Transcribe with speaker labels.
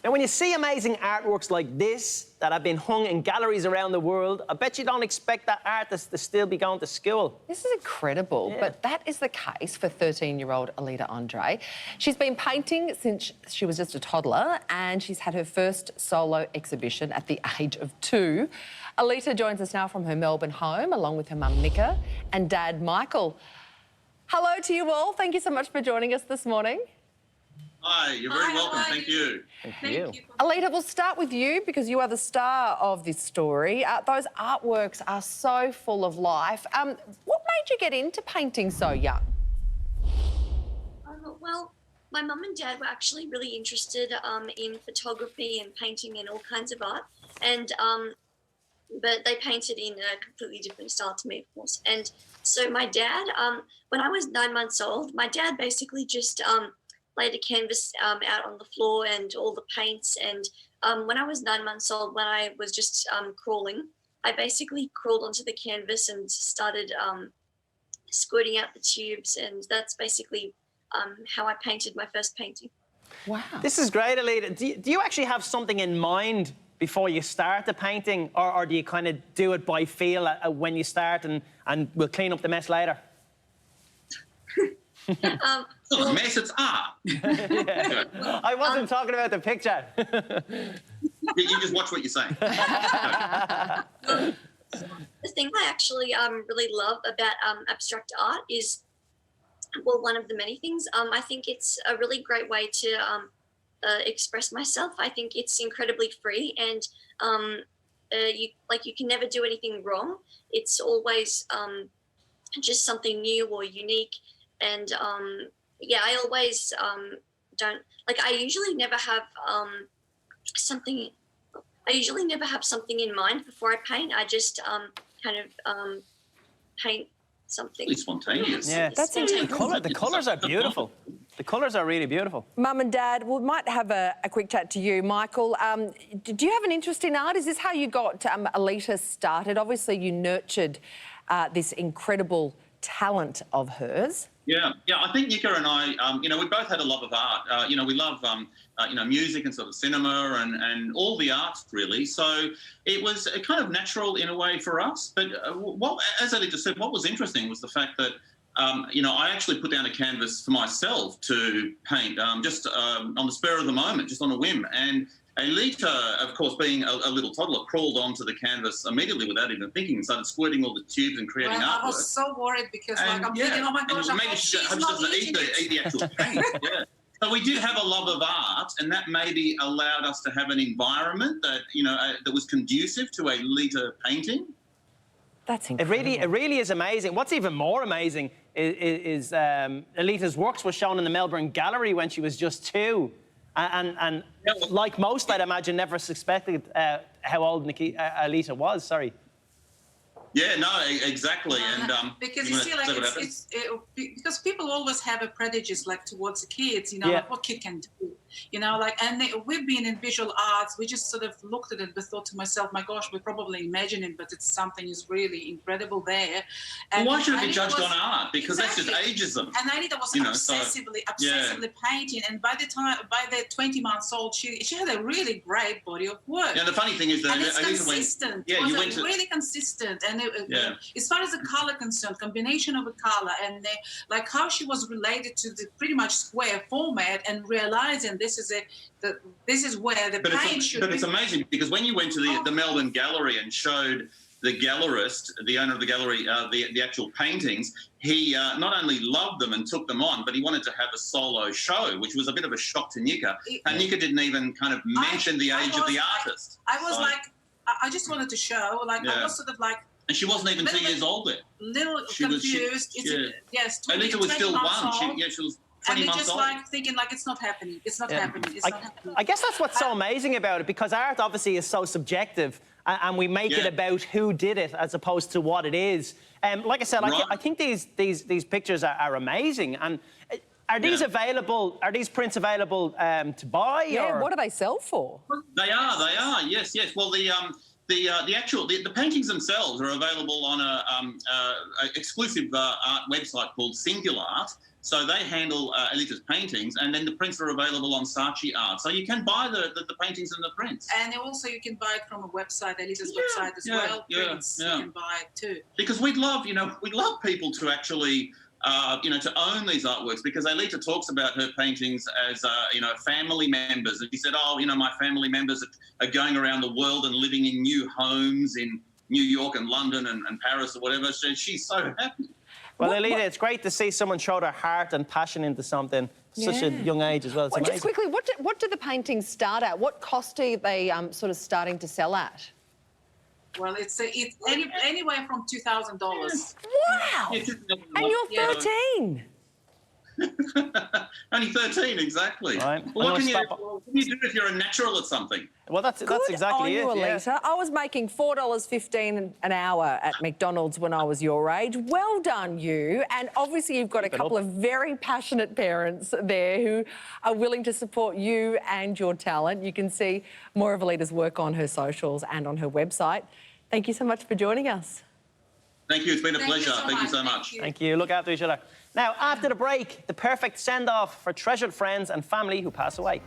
Speaker 1: Now, when you see amazing artworks like this that have been hung in galleries around the world, I bet you don't expect that artist to still be going to school.
Speaker 2: This is incredible,
Speaker 1: Yeah.
Speaker 2: but that is the case for 13-year-old Alita Andre. She's been painting since she was just a toddler, and she's had her first solo exhibition at the age of 2. Alita joins us now from her Melbourne home, along with her mum, Nika, and dad, Michael. Hello to you all. Thank you so much for joining us this morning.
Speaker 3: Hi, you're very welcome. Thank you.
Speaker 1: Thank you.
Speaker 2: Alita, we'll start with you because you are the star of this story. Those artworks are so full of life. What made you get into painting so young?
Speaker 4: Well, my mum and dad were actually really interested in photography and painting and all kinds of art, and but they painted in a completely different style to me, of course. And so my dad, when I was 9 months old, my dad basically just laid a canvas out on the floor and all the paints. And when I was 9 months old, when I was just crawling, I basically crawled onto the canvas and started squirting out the tubes. And that's basically how I painted my first painting.
Speaker 2: Wow.
Speaker 1: This is great, Alita. Do you actually have something in mind before you start the painting, or do you kind of do it by feel when you start and we'll clean up the mess later?
Speaker 3: It's not a mess, it's art.
Speaker 1: Yeah. I wasn't talking about the picture.
Speaker 3: You just watch what you're saying.
Speaker 4: The thing I actually really love about abstract art is, well, one of the many things. I think it's a really great way to express myself. I think it's incredibly free, and you can never do anything wrong. It's always just something new or unique. And yeah, I always I usually never have something. I usually never have something in mind before I paint. I just kind of paint something.
Speaker 3: It's spontaneous.
Speaker 1: Yeah,
Speaker 2: That's
Speaker 1: the colours are beautiful. The colours are really beautiful.
Speaker 2: Mum and Dad, we might have a quick chat to you. Michael, do you have an interest in art? Is this how you got Alita started? Obviously, you nurtured this incredible talent of hers.
Speaker 3: Yeah. I think Nika and I, we both had a love of art. We love, music and sort of cinema and all the arts, really. So it was kind of natural in a way for us. But as Alita said, what was interesting was the fact that, I actually put down a canvas for myself to paint just on the spur of the moment, just on a whim. And Alita, of course, being a little toddler, crawled onto the canvas immediately without even thinking and started squirting all the tubes and creating artwork.
Speaker 5: I was so worried because I'm thinking, oh my gosh,
Speaker 3: maybe she doesn't eat the actual paint. Yeah. So we did have a love of art, and that maybe allowed us to have an environment that, that was conducive to a Alita painting.
Speaker 2: That's incredible.
Speaker 1: It really is amazing. What's even more amazing is Alita's works were shown in the Melbourne Gallery when she was just 2. And like most, I'd imagine, never suspected how old Alita was. Sorry.
Speaker 3: Yeah, no, exactly. And
Speaker 5: because you see, like because people always have a prejudice like towards the kids,
Speaker 1: Yeah.
Speaker 5: like what kid can do, we've been in visual arts. We just sort of looked at it and thought to myself, my gosh, we're probably imagining, but it's something is really incredible there. And
Speaker 3: why should it be judged
Speaker 5: was,
Speaker 3: on art? Because
Speaker 5: exactly.
Speaker 3: That's just ageism.
Speaker 5: And Anita was obsessively painting, and by the 20 months old, she had a really great body of work.
Speaker 3: Yeah, the funny thing is that
Speaker 5: and it's consistent.
Speaker 3: you went
Speaker 5: really consistent, and as far as the color concerned, combination of a color and like how she was related to the pretty much square format, and realizing this is where the paint should be.
Speaker 3: But it's amazing because when you went to the Melbourne Gallery and showed the gallerist, the owner of the gallery, the actual paintings, he not only loved them and took them on, but he wanted to have a solo show, which was a bit of a shock to Nika. And Nika didn't even kind of mention the age of the artist.
Speaker 5: I just wanted to show, I was sort of like.
Speaker 3: And she wasn't even 2 years old then.
Speaker 5: Little confused.
Speaker 3: Yes, Alita was still 1. She was 20 months old.
Speaker 5: And just thinking it's not happening. It's not happening. It's not happening.
Speaker 1: I guess that's what's so amazing about it, because art obviously is so subjective, and we make it about who did it as opposed to what it is. Like I said, I think these pictures are amazing. And are these available? Are these prints available to buy?
Speaker 2: Yeah.
Speaker 1: Or?
Speaker 2: What do they sell for?
Speaker 3: They are. Yes. Well, the paintings themselves are available on a exclusive art website called Singular Art, So they handle Alita's paintings, and then the prints are available on Saatchi Art. So you can buy the paintings and the prints.
Speaker 5: And also you can buy it from a website, Alita's website as well. Prints, you can buy it too.
Speaker 3: Because we'd love people to actually, to own these artworks, because Alita talks about her paintings as, family members. And she said, my family members are going around the world and living in new homes in New York and London and Paris or whatever. So she's so happy.
Speaker 1: Well, Alita, it's great to see someone show their heart and passion into something at such a young age as well. It's amazing.
Speaker 2: Just quickly, what do the paintings start at? What cost are they sort of starting to sell at?
Speaker 5: Well, it's anywhere from $2,000.
Speaker 2: Wow! And you're 13.
Speaker 3: Only 13, exactly.
Speaker 1: Right.
Speaker 3: Well, what can you do if you're a natural at something?
Speaker 1: Well, that's exactly it.
Speaker 2: Good on you,
Speaker 1: yeah.
Speaker 2: Alita. I was making $4.15 an hour at McDonald's when I was your age. Well done, you. And obviously you've got a couple of very passionate parents there who are willing to support you and your talent. You can see more of Alita's work on her socials and on her website. Thank you so much for joining us.
Speaker 3: Thank you. It's been a pleasure. Thank you so much.
Speaker 1: Thank you. Look after each other. Now, after the break, the perfect send-off for treasured friends and family who pass away.